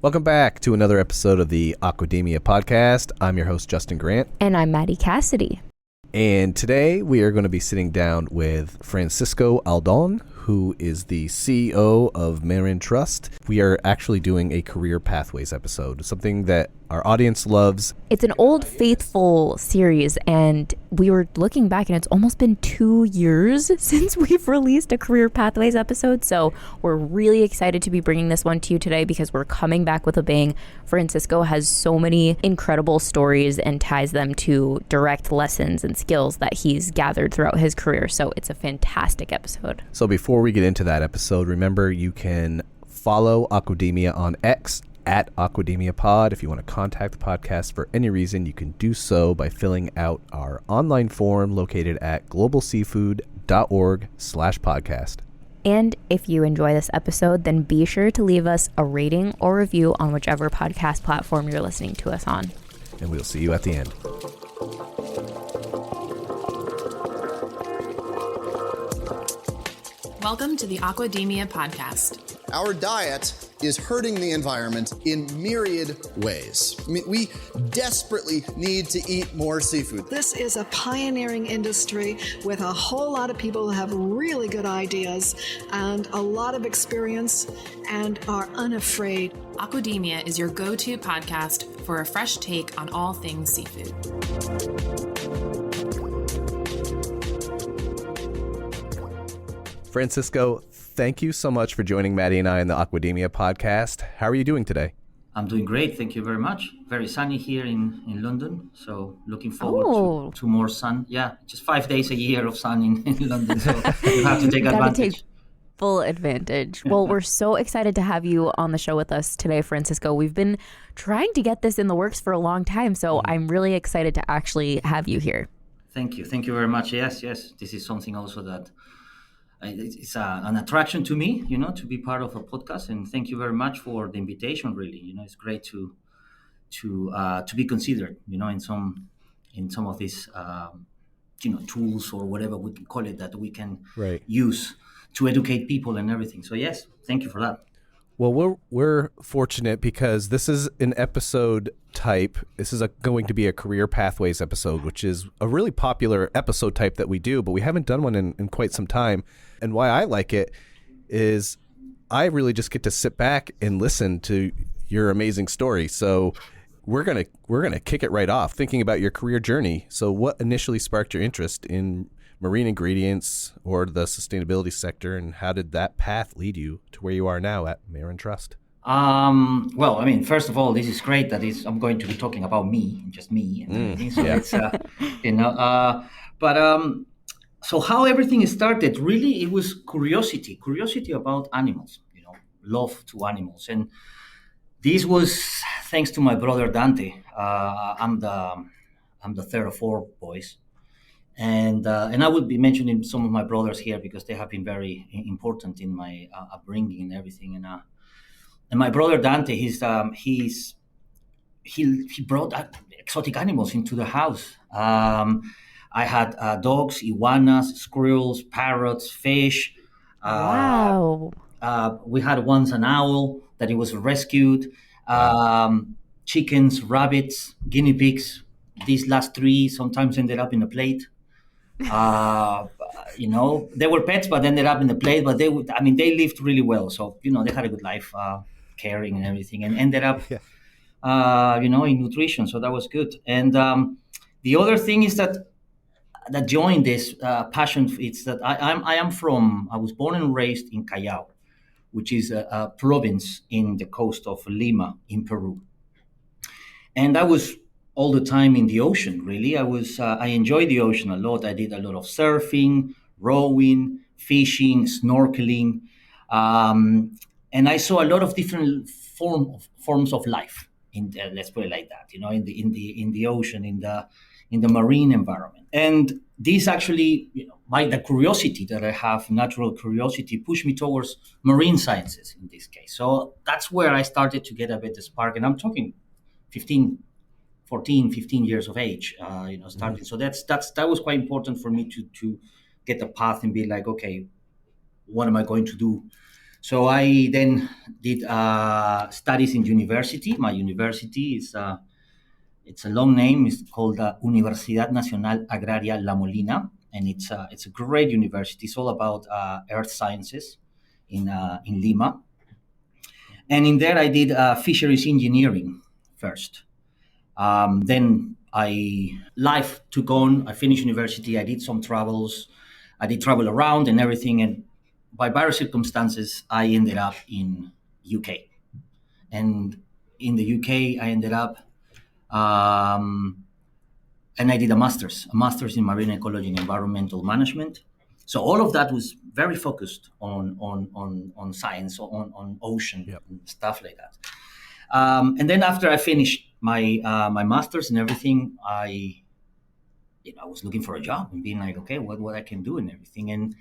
Welcome back to another episode of the Aquademia podcast. I'm your host, Justin Grant. And I'm Maddie Cassidy. And today we are going to be sitting down with Francisco Aldon, who is the CEO of Marin Trust. We are actually doing a career pathways episode, something that our audience loves. It's an old faithful series, and we were looking back, and it's almost been 2 years since we've released a career pathways episode. So we're really excited to be bringing this one to you today because we're coming back with a bang. Francisco has so many incredible stories and ties them to direct lessons and skills that he's gathered throughout his career. So it's a fantastic episode. So before we get into that episode, remember you can follow Aquademia on X at Aquademia Pod. If you want to contact the podcast for any reason, you can do so by filling out our online form located at globalseafood.org/podcast. And if you enjoy this episode, then be sure to leave us a rating or review on whichever podcast platform you're listening to us on. And we'll see you at the end. Welcome to the Aquademia podcast. Our diet is hurting the environment in myriad ways. I mean, we desperately need to eat more seafood. This is a pioneering industry with a whole lot of people who have really good ideas and a lot of experience and are unafraid. Aquademia is your go-to podcast for a fresh take on all things seafood. Francisco, thank you so much for joining Maddie and I on the Aquademia podcast. How are you doing today? I'm doing great. Thank you very much. Very sunny here in London. So looking forward to more sun. Yeah, just 5 days a year of sun in London. So you have to take advantage. Take full advantage. Well, we're so excited to have you on the show with us today, Francisco. We've been trying to get this in the works for a long time. So I'm really excited to actually have you here. Thank you. Thank you very much. Yes. This is something also that it's an attraction to me, to be part of a podcast. And thank you very much for the invitation. Really, it's great to be considered, in some of these, tools or whatever we can call it that we can use to educate people and everything. So yes, thank you for that. Well, we're fortunate because this is an episode type. This is going to be a career pathways episode, which is a really popular episode type that we do, but we haven't done one in quite some time. And why I like it is I really just get to sit back and listen to your amazing story. So we're gonna kick it right off, thinking about your career journey. So what initially sparked your interest in marine ingredients or the sustainability sector, and how did that path lead you to where you are now at Marin Trust? Well, I mean, first of all, this is great that I'm going to be talking about me, just me and everything. So it's, so how everything started, really, it was curiosity about animals, love to animals. And this was thanks to my brother Dante. I'm the third of four boys. And I would be mentioning some of my brothers here because they have been very important in my upbringing and everything. And my brother Dante, he brought exotic animals into the house. I had dogs, iguanas, squirrels, parrots, fish. Wow. We had once an owl that it was rescued. Chickens, rabbits, guinea pigs. These last three sometimes ended up in a plate. They were pets, but ended up in the plate. But they lived really well. So, they had a good life, caring and everything, and ended up, in nutrition. So that was good. And the other thing is that joined this passion. It's that I was born and raised in Callao, which is a province in the coast of Lima in Peru. And I was all the time in the ocean, really. I enjoyed the ocean a lot. I did a lot of surfing, rowing, fishing, snorkeling. And I saw a lot of different forms of life. Let's put it like that, in the ocean, in the marine environment. And this actually, the curiosity that I have, natural curiosity, pushed me towards marine sciences in this case. So that's where I started to get a bit of spark. And I'm talking 15 years of age, starting. So that was quite important for me to get the path and be like, okay, what am I going to do So I then did studies in university. My university is it's a long name. It's called Universidad Nacional Agraria La Molina, and it's a great university. It's all about earth sciences in Lima. And in there, I did fisheries engineering first. Then life took on. I finished university. I did some travels. I did travel around and everything. And by various circumstances, I ended up in UK. And in the UK, I ended up, and I did a master's in marine ecology and environmental management. So all of that was very focused on science, on ocean and stuff like that. And then after I finished my master's and everything, I was looking for a job and being like, okay, what I can do and everything,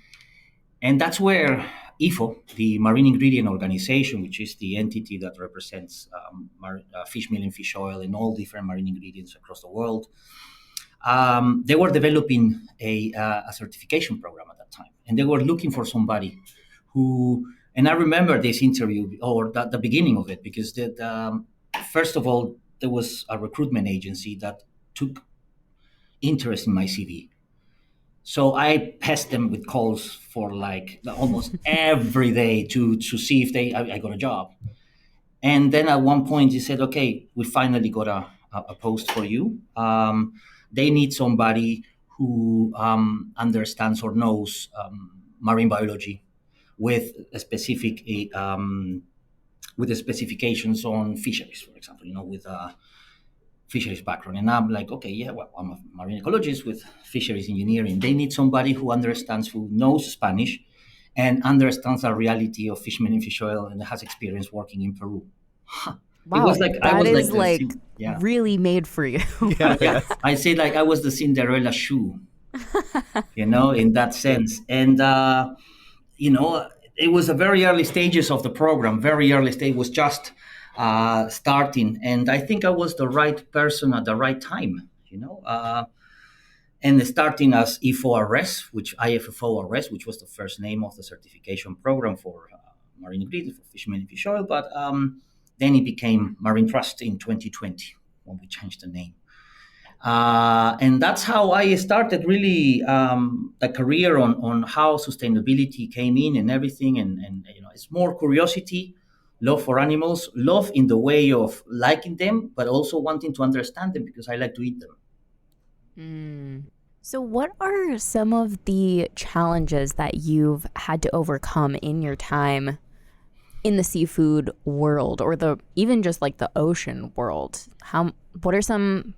and that's where IFO, the Marine Ingredient Organization, which is the entity that represents fish meal and fish oil and all different marine ingredients across the world, they were developing a certification program at that time, and they were looking for somebody who. And I remember this interview or the beginning of it because first of all, there was a recruitment agency that took interest in my CV. So I pestered them with calls for like almost every day to see if I got a job. And then at one point, he said, okay, we finally got a post for you. They need somebody who understands or knows marine biology with a specific with the specifications on fisheries, for example, with fisheries background. And I'm like, okay, yeah, well, I'm a marine ecologist with fisheries engineering. They need somebody who knows Spanish and understands the reality of fish meal and fish oil and has experience working in Peru. Wow, it was like that I was is like, really made for you. yeah. I say like I was the Cinderella shoe, in that sense. And it was a very early stages of the program. Very early stage was just starting, and I think I was the right person at the right time. And starting as IFORS, IFFORS, which was the first name of the certification program for marine ingredients for fish meal and fish oil. But then it became Marine Trust in 2020 when we changed the name. And that's how I started really a career on how sustainability came in and everything. And it's more curiosity, love for animals, love in the way of liking them, but also wanting to understand them because I like to eat them. So what are some of the challenges that you've had to overcome in your time in the seafood world or even just like the ocean world? What are some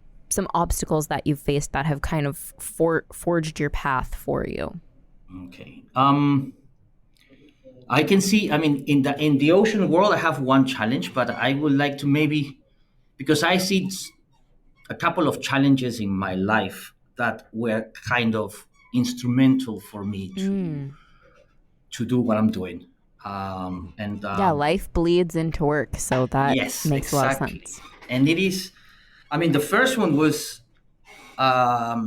obstacles that you've faced that have kind of forged your path for you? Okay. I can see, in the ocean world, I have one challenge, but I would like to because I see a couple of challenges in my life that were kind of instrumental for me to do what I'm doing. Life bleeds into work, so that makes a lot of sense. And it is, the first one was, I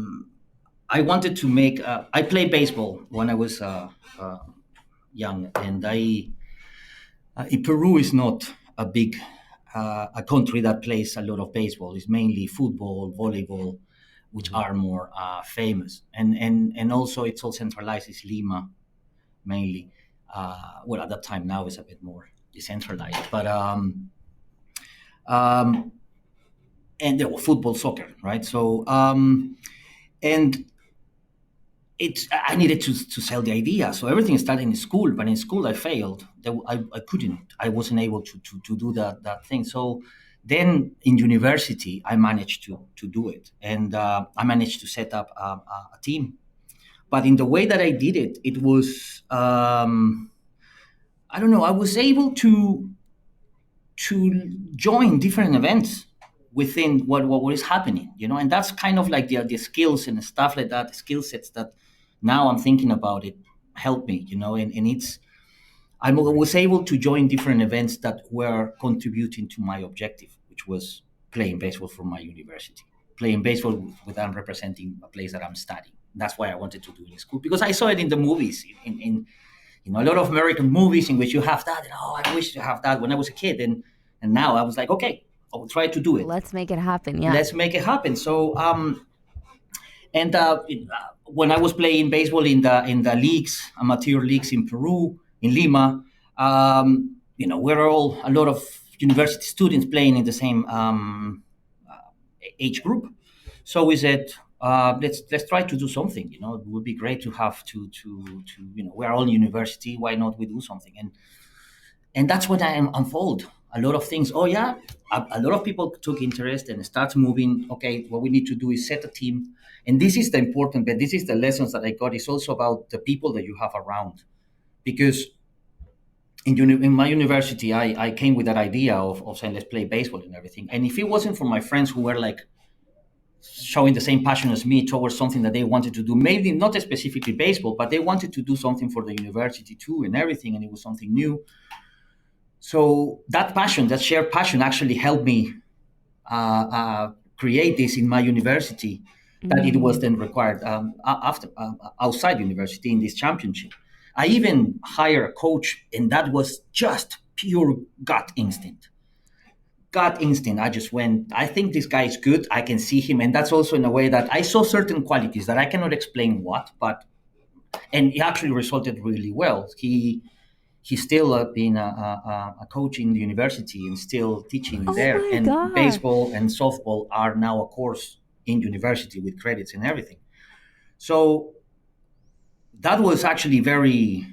wanted to I played baseball when I was young, and Peru is not a big a country that plays a lot of baseball. It's mainly football, volleyball, which are more famous, and also it's all centralized. It's Lima mainly. At that time, now it's a bit more decentralized, but and there were football, soccer, right? So and I needed to sell the idea. So everything started in school, but in school I failed. I couldn't. I wasn't able to do that thing. So then in university I managed to do it, and I managed to set up a team. But in the way that I did it, it was I don't know. I was able to join different events within what is happening, and that's kind of like the skills and stuff like that, the skill sets that now I'm thinking about it help me, and it's I was able to join different events that were contributing to my objective, which was playing baseball for my university, playing baseball without representing a place that I'm studying. That's why I wanted to do it in school, because I saw it in the movies, in a lot of American movies in which you have that. And, I wish to have that when I was a kid. And now I was like, okay, I will try to do it. Let's make it happen. Yeah. Let's make it happen. So, when I was playing baseball in the leagues, amateur leagues in Peru, in Lima, we're all a lot of university students playing in the same age group. So we said, let's try to do something. It would be great to have to we're all in university. Why not we do something? And that's when I unfold a lot of things. Oh yeah, a lot of people took interest and start moving. Okay, what we need to do is set a team. And this is the important bit. This is the lessons that I got. It's also about the people that you have around. Because in my university, I came with that idea of saying, let's play baseball and everything. And if it wasn't for my friends who were like showing the same passion as me towards something that they wanted to do, maybe not specifically baseball, but they wanted to do something for the university too and everything. And it was something new. So that passion, that shared passion actually helped me create this in my university, that it was then required after outside university in this championship. I even hired a coach, and that was just pure gut instinct. Gut instinct. I just went, I think this guy is good. I can see him. And that's also in a way that I saw certain qualities that I cannot explain and it actually resulted really well. He's still been a coach in the university and still teaching there. And God. Baseball and softball are now a course in university with credits and everything. So that was actually very,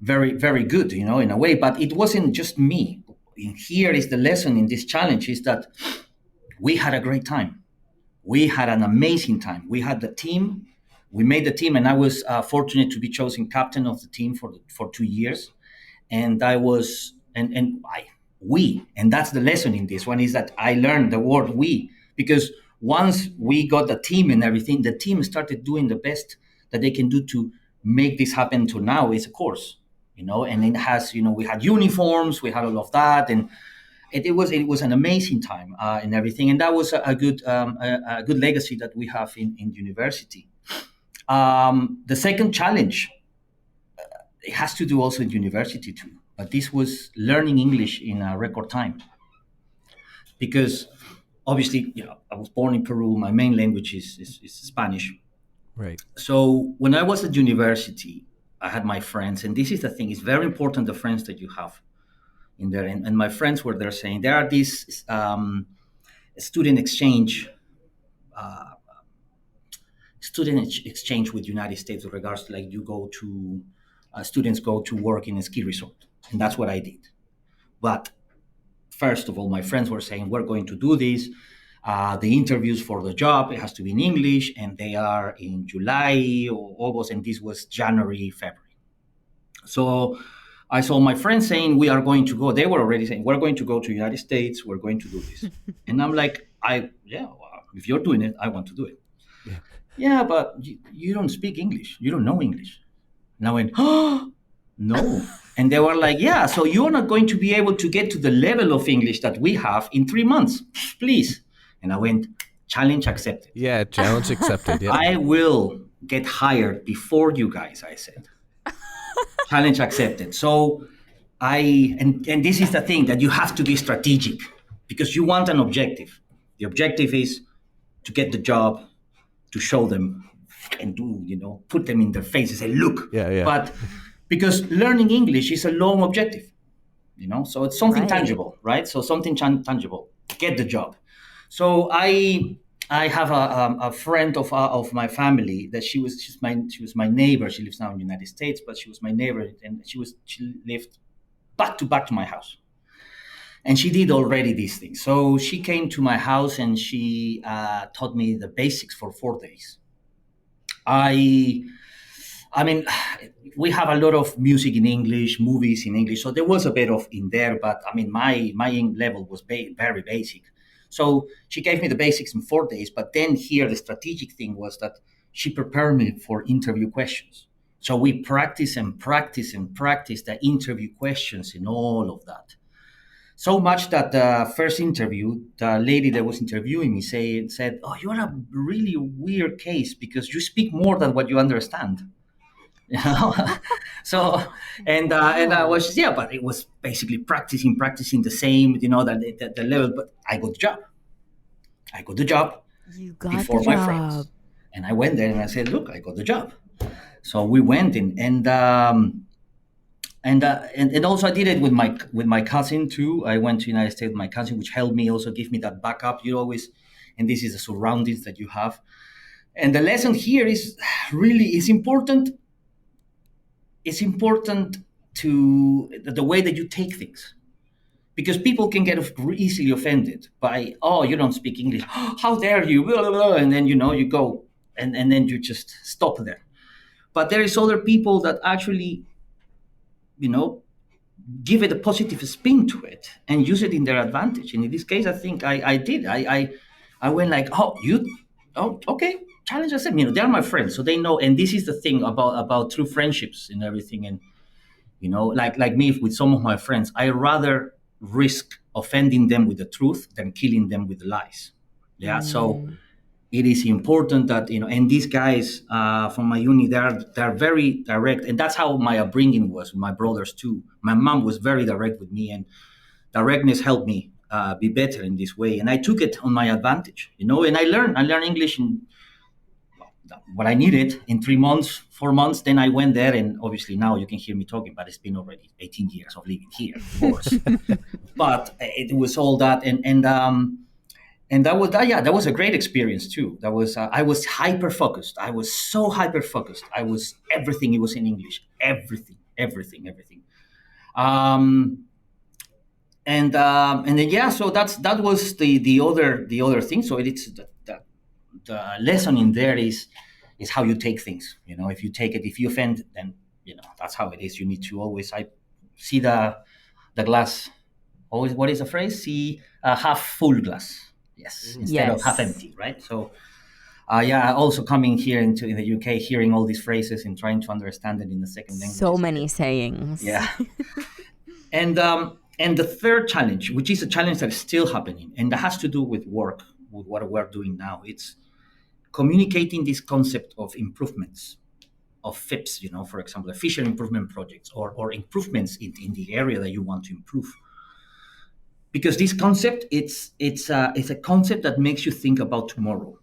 very, very good, in a way. But it wasn't just me. Here is the lesson in this challenge is that we had a great time. We had an amazing time. We had the team. We made the team, and I was fortunate to be chosen captain of the team for 2 years. And I was, we, and that's the lesson in this one, is that I learned the word we, because once we got the team and everything, the team started doing the best that they can do to make this happen to now is a course, and it has, we had uniforms, we had all of that, and it was an amazing time and everything. And that was a good legacy that we have in university. The second challenge, it has to do also in university too, but this was learning English in a record time. Because obviously, I was born in Peru. My main language is Spanish. Right. So when I was at university, I had my friends, and this is the thing, it's very important, the friends that you have in there. And my friends were there saying, there are these student exchange with United States with regards to, like, you go to students go to work in a ski resort, and that's what I did. But first of all, my friends were saying, we're going to do this. The interviews for the job, it has to be in English, and they are in July or August, and this was January, February. So I saw my friends saying, we are going to go. They were already saying, we're going to go to the United States. We're going to do this. And I'm like, if you're doing it, I want to do it. Yeah, but you don't speak English. You don't know English. And I went, no. And they were like, yeah, so you're not going to be able to get to the level of English that we have in 3 months, please. And I went, challenge accepted. Yeah, challenge accepted. Yeah. I will get hired before you guys, I said. Challenge accepted. So and this is the thing, that you have to be strategic because you want an objective. The objective is to get the job, to show them and put them in their face and say, look. Yeah. But because learning English is a long objective, so it's something tangible, right? So something tangible, get the job. So I have a friend of my family that she was my neighbor. She lives now in the United States, but she was my neighbor, and she lived back to my house. And she did already these things. So she came to my house and she taught me the basics for 4 days. I mean, we have a lot of music in English, movies in English. So there was a bit of in there, but I mean, my level was very basic. So she gave me the basics in 4 days. But then here, the strategic thing was that she prepared me for interview questions. So we practice the interview questions and all of that. So much that the first interview, the lady that was interviewing me said, oh, you're a really weird case because you speak more than what you understand. You know? So, and I was, yeah, but it was basically practicing the same, the level, but I got the job. You got Before the my job. friends. And I went there and I said, look, I got the job. So we went in, and also I did it with my cousin too. I went to United States with my cousin, which helped me also give me that backup. You always, and this is the surroundings that you have. And the lesson here is really it's important. It's important to the way that you take things, because people can get easily offended by, oh, you don't speak English, how dare you, blah, blah, blah. And then you go and then you just stop there. But there is other people that actually, give it a positive spin to it and use it in their advantage. And in this case, I think I did. I went like, oh, okay, challenge yourself. They're my friends, so they know. And this is the thing about true friendships and everything. And like me with some of my friends, I rather risk offending them with the truth than killing them with the lies. Yeah. So it is important that and these guys from my uni, they're very direct, and that's how my upbringing was with my brothers too. My mom was very direct with me, and directness helped me be better in this way, and I took it on my advantage. And I learned English in what I needed in 3 months, 4 months. Then I went there, and obviously now you can hear me talking, but it's been already 18 years of living here, of course. But it was all that, and that was that. Yeah, that was a great experience too. That was I was hyper focused. I was so hyper focused. I was everything. It was in English. Everything. Um, and then yeah. So that was the other thing. So it's the lesson in there is how you take things. If you offend, then that's how it is. You need to always see the glass. Always, what is the phrase? See half full glass. Yes, instead of half empty, right? So, also coming here in the UK, hearing all these phrases and trying to understand it in the second language. So many sayings. Yeah. And the third challenge, which is a challenge that is still happening, and that has to do with work, with what we're doing now, it's communicating this concept of improvements, of FIPS, for example, the fishery improvement projects, or improvements in the area that you want to improve. Because this concept, it's a concept that makes you think about tomorrow.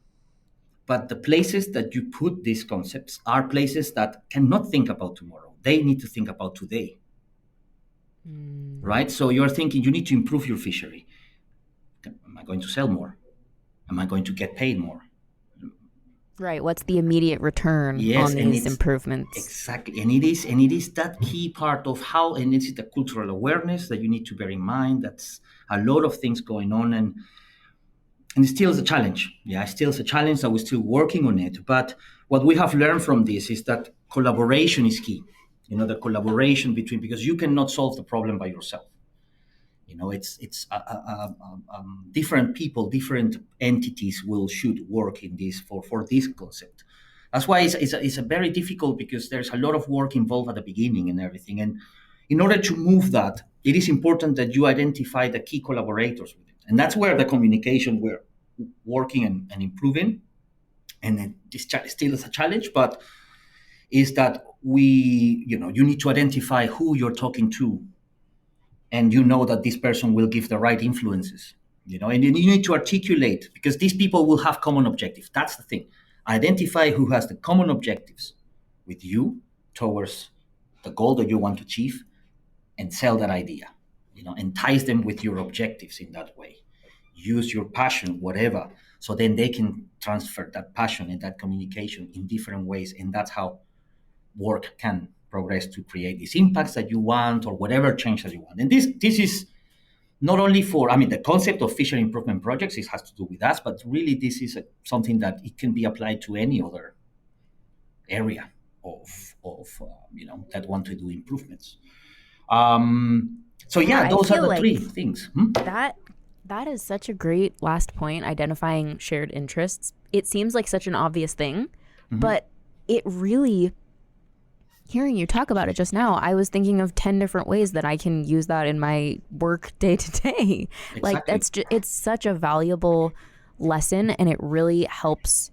But the places that you put these concepts are places that cannot think about tomorrow. They need to think about today. Right? So you're thinking you need to improve your fishery. Am I going to sell more? Am I going to get paid more? Right. What's the immediate return on these improvements? Exactly. And it is that key part of how, and it's the cultural awareness that you need to bear in mind. That's a lot of things going on, and it still is a challenge. Yeah, it still is a challenge that we're still working on it. But what we have learned from this is that collaboration is key. The collaboration between, because you cannot solve the problem by yourself. It's different people, different entities should work in this for this concept. That's why it's a very difficult, because there's a lot of work involved at the beginning and everything. And in order to move that, it is important that you identify the key collaborators with it. And that's where the communication we're working and improving. And then this still is a challenge, but is that you need to identify who you're talking to, and that this person will give the right influences, and you need to articulate, because these people will have common objectives. That's the thing. Identify who has the common objectives with you towards the goal that you want to achieve, and sell that idea, entice them with your objectives in that way. Use your passion, whatever, so then they can transfer that passion and that communication in different ways. And that's how work can progress to create these impacts that you want, or whatever change that you want. And this is not only for, the concept of fishery improvement projects, it has to do with us, but really this is something that it can be applied to any other area of that want to do improvements. So those are the three things. That is such a great last point, identifying shared interests. It seems like such an obvious thing, but it really, hearing you talk about it just now, I was thinking of 10 different ways that I can use that in my work day to day. Exactly. Like it's such a valuable lesson, and it really helps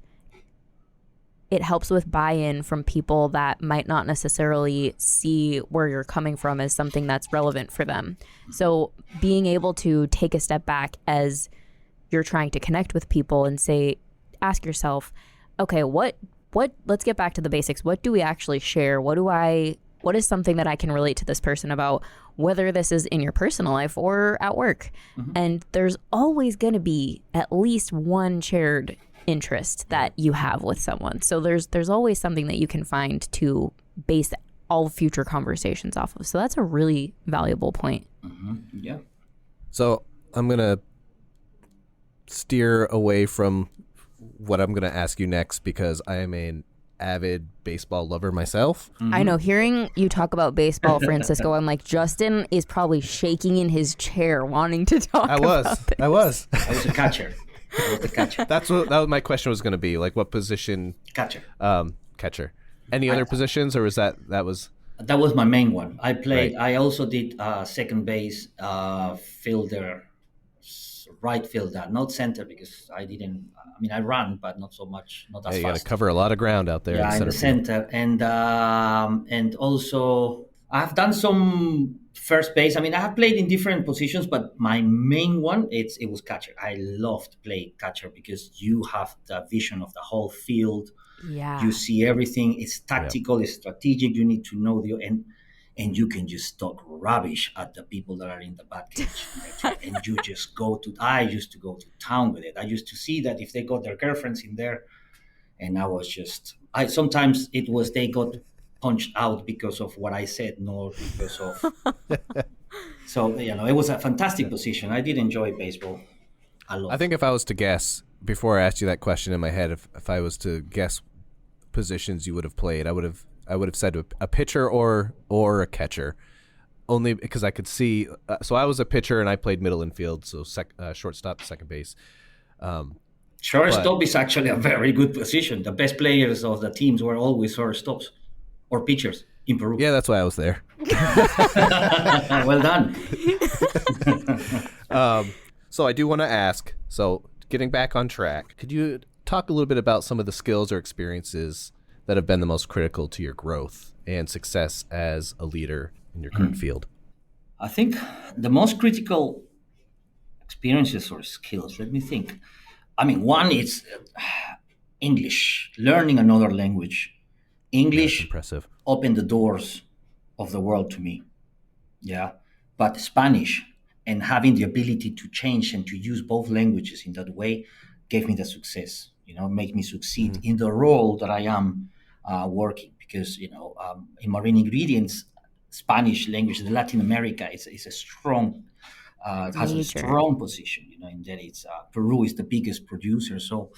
it helps with buy-in from people that might not necessarily see where you're coming from as something that's relevant for them. So being able to take a step back as you're trying to connect with people and ask yourself, okay, what let's get back to the basics. What do we actually share? What is something that I can relate to this person about, whether this is in your personal life or at work? And there's always going to be at least one shared interest that you have with someone. So there's always something that you can find to base all future conversations off of. So that's a really valuable point. Yeah. So I'm going to steer away from what I'm going to ask you next because I am an avid baseball lover myself. I know, hearing you talk about baseball, Francisco, I'm like, Justin is probably shaking in his chair wanting to talk about this. I was a catcher. That was my question was going to be, like, what position? Catcher. Catcher. Any other positions, or was that was? That was my main one. I played. Right. I also did second base, fielder, right fielder, not center because I didn't. I mean, I ran, but not so much, not as Yeah, you fast. got to cover a lot of ground out there. Yeah, in the center, and also I've done some first base. I mean, I have played in different positions, but my main one it was catcher. I loved playing catcher because you have the vision of the whole field. Yeah. You see everything. It's tactical. It's strategic. You need to know and you can just talk rubbish at the people that are in the bat cage. And you just I used to go to town with it. I used to see that if they got their girlfriends in there, and sometimes it was they got punched out because of what I said, nor because of. So, it was a fantastic position. I did enjoy baseball a lot. I think if I was to guess, before I asked you that question in my head, if I was to guess positions you would have played, I would have said a pitcher or a catcher, only because I could see. So I was a pitcher and I played middle infield, so shortstop, second base. Shortstop is actually a very good position. The best players of the teams were always shortstops or pitchers in Peru. Yeah, that's why I was there. Well done. So I do want to ask, so getting back on track, could you talk a little bit about some of the skills or experiences that have been the most critical to your growth and success as a leader in your current field? I think the most critical experiences or skills, let me think. I mean, one is English, learning another language. English Impressive. opened the doors of the world to me. Yeah. But Spanish and having the ability to change and to use both languages in that way gave me the success, make me succeed in the role that I am working. Because, in marine ingredients, Spanish language, the Latin America is a strong, has a strong position, in that it's, Peru is the biggest producer. So,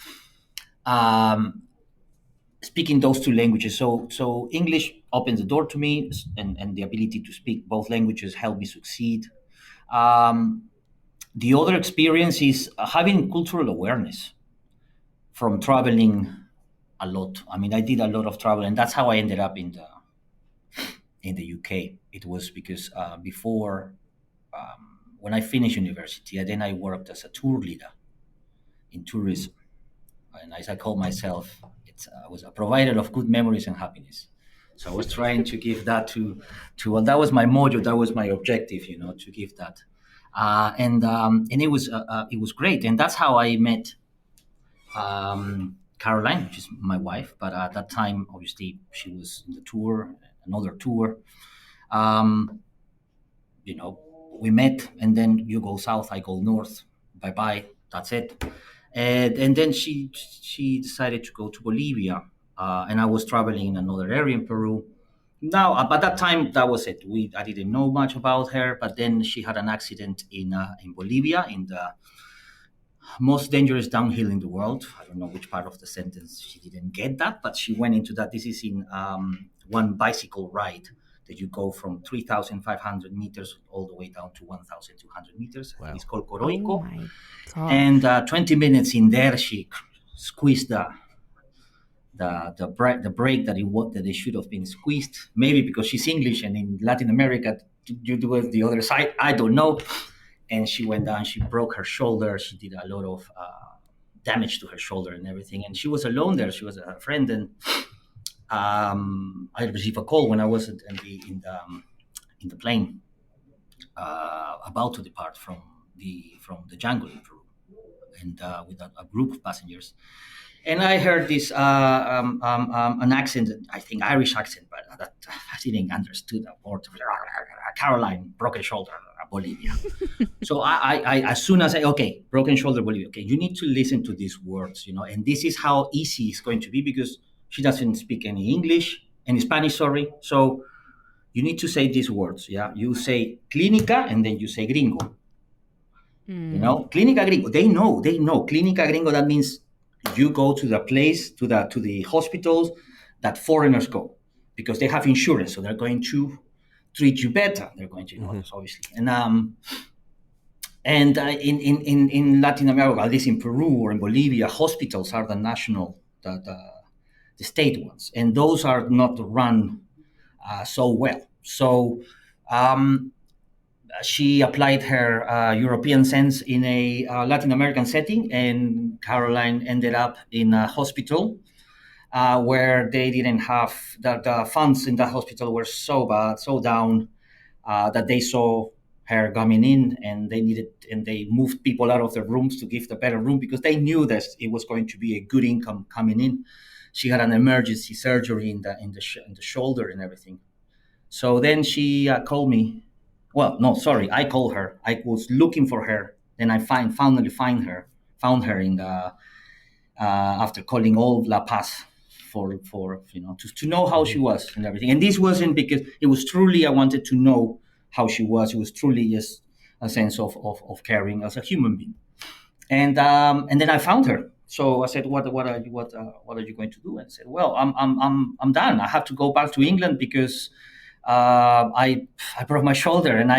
speaking those two languages. So English opened the door to me, and the ability to speak both languages helped me succeed. The other experience is having cultural awareness from traveling a lot. I mean, I did a lot of travel, and that's how I ended up in the UK. It was because before, when I finished university, then I worked as a tour leader in tourism. And as I call myself, I was a provider of good memories and happiness. So I was trying to give that to well, that was my motto, that was my objective, to give that. And it was great. And that's how I met Caroline, which is my wife. But at that time, obviously, she was in the tour, another tour. We met, and then you go south, I go north. Bye-bye, that's it. And then she decided to go to Bolivia, and I was traveling in another area in Peru. Now, by that time, that was it. I didn't know much about her, but then she had an accident in Bolivia, in the most dangerous downhill in the world. I don't know which part of the sentence she didn't get that, but she went into that. This is in one bicycle ride that you go from 3,500 meters all the way down to 1,200 meters. Wow. It's called Coroico. Oh my God. And 20 minutes in there, she squeezed the brake that it should have been squeezed. Maybe because she's English, and in Latin America, you do it the other side. I don't know. And she went down. She broke her shoulder. She did a lot of damage to her shoulder and everything. And she was alone there. She was a friend, and I received a call when I was in the plane, about to depart from the jungle in Peru, and with a group of passengers. And I heard this an accent, I think Irish accent, but that I didn't understood a word. Caroline, broken shoulder, Bolivia. So I as soon as okay, broken shoulder, Bolivia. Okay, you need to listen to these words, and this is how easy it's going to be because she doesn't speak any English, any Spanish, sorry. So you need to say these words. Yeah, you say clínica and then you say gringo. Clínica gringo. They know. Clínica gringo. That means you go to the place, to the hospitals that foreigners go because they have insurance, so they're going to treat you better. They're going to know this, obviously. And in Latin America, at least in Peru or in Bolivia, hospitals are the national, the state ones, and those are not run so well. So she applied her European sense in a Latin American setting, and Caroline ended up in a hospital where they didn't have the funds in the hospital were so bad, so down that they saw her coming in, and they moved people out of their rooms to give the better room because they knew that it was going to be a good income coming in. She had an emergency surgery in the shoulder and everything. So then she called me. Well, no, sorry, I called her. I was looking for her. Then I finally found her in the after calling all La Paz for to know how she was and everything. And this wasn't because it was truly I wanted to know how she was. It was truly just a sense of caring as a human being. And then I found her. So I said, "What are you going to do?" And I said, "Well, I'm done. I have to go back to England because I broke my shoulder, and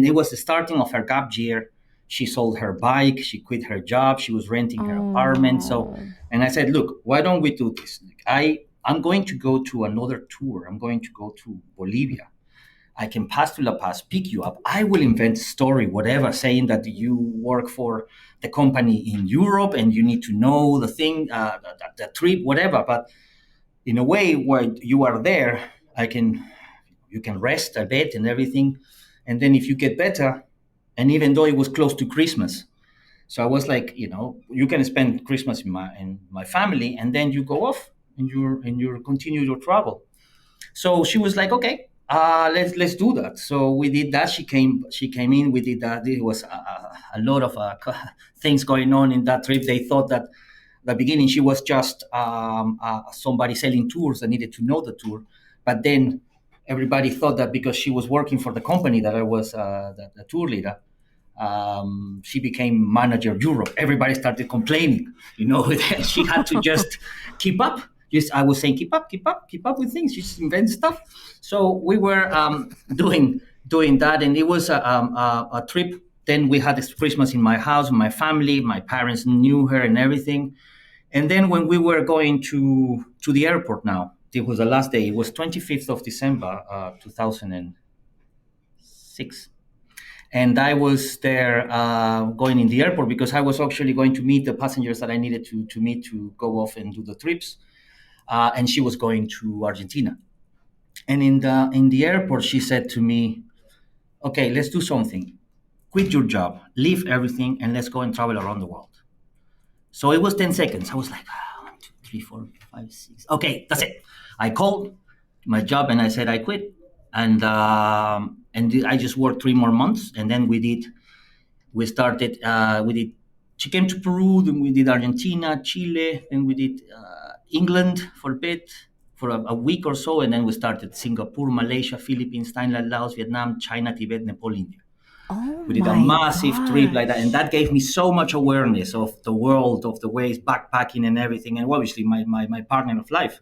it was the starting of her gap year. She sold her bike. She quit her job. She was renting her apartment. So, and I said, look, why don't we do this? I'm going to go to another tour. I'm going to go to Bolivia. I can pass to La Paz, pick you up. I will invent a story, whatever, saying that you work for the company in Europe and you need to know the thing, the trip, whatever. But in a way where you are there, you can rest a bit and everything. And then if you get better, and even though it was close to Christmas, so I was like, you can spend Christmas in my family, and then you go off and you continue your travel. So she was like, okay, let's do that. So we did that. She came in. We did that. There was a lot of things going on in that trip. They thought that at the beginning she was just somebody selling tours that needed to know the tour, but then everybody thought that because she was working for the company that I was the tour leader, she became manager Europe. Everybody started complaining, she had to just keep up. I was saying, keep up with things. Just invent stuff. So we were doing that, and it was a trip. Then we had this Christmas in my house, my family. My parents knew her and everything. And then when we were going to the airport now, it was the last day. It was 25th of December, 2006. And I was there going in the airport because I was actually going to meet the passengers that I needed to meet to go off and do the trips. And she was going to Argentina. And in the airport, she said to me, okay, let's do something. Quit your job, leave everything, and let's go and travel around the world. So it was 10 seconds. I was like, 1, 2, 3, 4, 5, 6. Okay, that's it. I called my job and I said I quit. And I just worked 3 more months. And then she came to Peru, then we did Argentina, Chile, then we did England for a bit, for a week or so. And then we started Singapore, Malaysia, Philippines, Thailand, Laos, Vietnam, China, Tibet, Nepal, India. We did a massive trip like that, and that gave me so much awareness of the world, of the ways, backpacking and everything, and obviously my partner of life,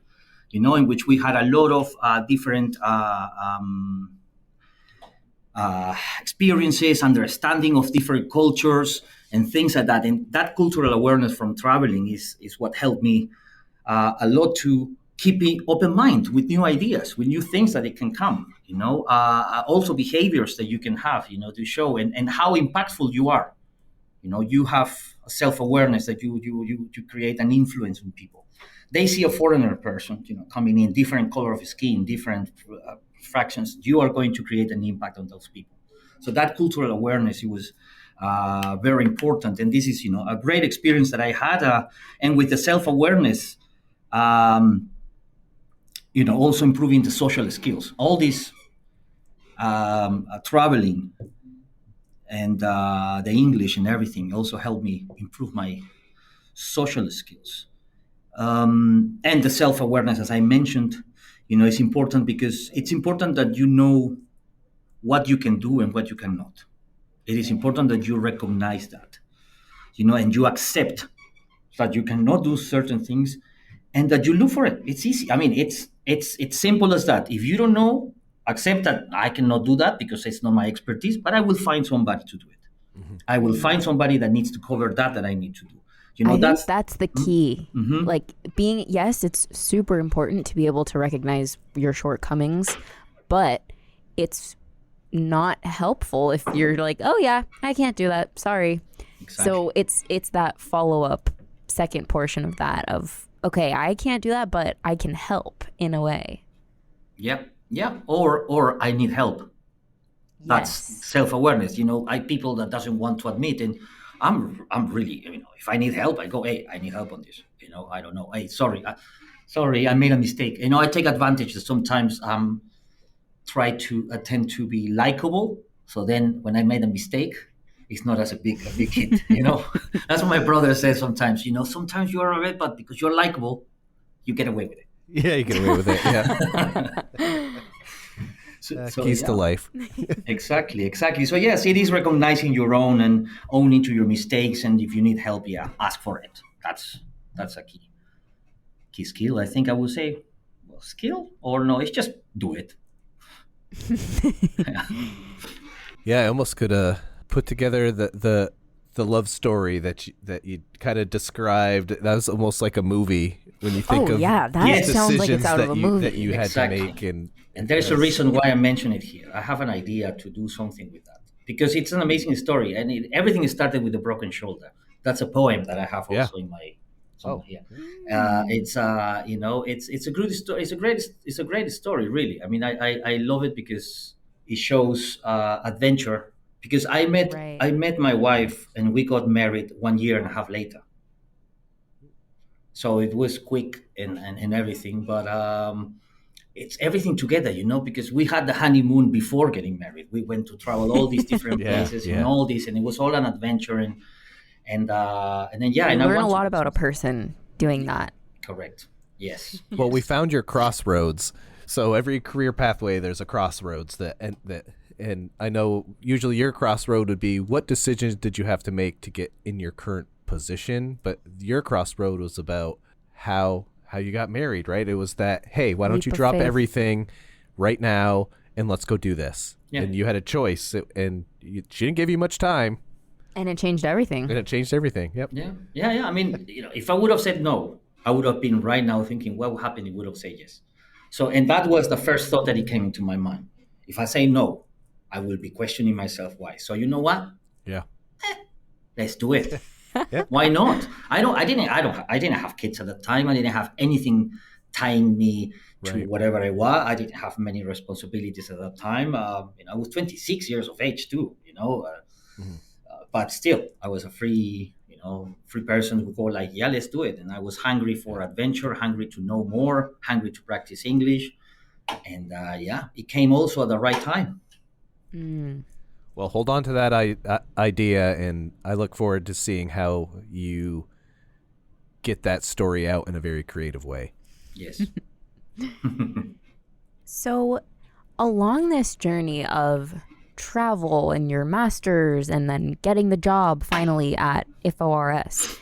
in which we had a lot of different experiences, understanding of different cultures and things like that. And that cultural awareness from traveling is what helped me a lot to keep an open mind with new ideas, with new things that it can come, also behaviors that you can have, to show and how impactful you are, You have a self-awareness that you create an influence on people. They see a foreigner person, coming in, different color of skin, different fractions. You are going to create an impact on those people. So that cultural awareness, it was very important. And this is, a great experience that I had. And with the self-awareness, also improving the social skills. All this traveling and the English and everything also helped me improve my social skills. And the self-awareness, as I mentioned, is important because it's important that you know what you can do and what you cannot. It is important that you recognize that, and you accept that you cannot do certain things and that you look for it. It's easy. I mean, it's simple as that. If you don't know, accept that I cannot do that because it's not my expertise, but I will find somebody to do it. I will find somebody that needs to cover that I need to do. I think that's the key. Like yes, it's super important to be able to recognize your shortcomings, but it's not helpful if you're like, oh yeah, I can't do that. Sorry. Exactly. So it's that follow-up second portion of that of, okay, I can't do that, but I can help in a way. Yeah. Or I need help. That's self-awareness. People that doesn't want to admit, and I'm really, if I need help, I go, hey, I need help on this. I don't know. Hey, sorry, I made a mistake. I take advantage that sometimes try to attempt to be likable. So then when I made a mistake, it's not as a big hit. That's what my brother says sometimes. Sometimes you are alright, but because you're likable, you get away with it. Yeah, you get away with it. Yeah. Keys to life. Exactly. So yes, it is recognizing your own and owning to your mistakes, and if you need help, ask for it. That's a key skill. I think I would say, skill or no, it's just do it. Yeah, I almost could put together the love story that you kind of described. That was almost like a movie when you think of that sounds like it's out of a movie that you had to make. And there's a reason why I mention it here. I have an idea to do something with that because it's an amazing story, and everything started with a broken shoulder. That's a poem that I have also in my. Here. It's it's a good story. It's a great story, really. I mean, I love it because it shows adventure. Because I met my wife and we got married 1.5 years later. So it was quick and everything, but it's everything together, because we had the honeymoon before getting married. We went to travel all these different places and all this, and it was all an adventure and then you learn a lot about a person doing that. Correct. Yes. Well, we found your crossroads. So every career pathway, there's a crossroads and I know usually your crossroad would be what decisions did you have to make to get in your current position, but your crossroad was about how you got married, right? It was that, hey, why don't you drop everything right now and let's go do this? Yeah. And you had a choice, and she didn't give you much time. And it changed everything. Yep. Yeah. I mean, if I would have said no, I would have been right now thinking what would happen if I would have said yes. So, and that was the first thought that came into my mind. If I say no, I will be questioning myself why. So you know what? Yeah. Let's do it. Yeah. Why not? I didn't have kids at the time. I didn't have anything tying me to whatever I was. I didn't have many responsibilities at that time. I was 26 years of age too. But still, I was a free person who go like, yeah, let's do it. And I was hungry for adventure, hungry to know more, hungry to practice English, and it came also at the right time. Well, hold on to that idea, and I look forward to seeing how you get that story out in a very creative way. Yes. So, along this journey of travel and your master's and then getting the job finally at FORS,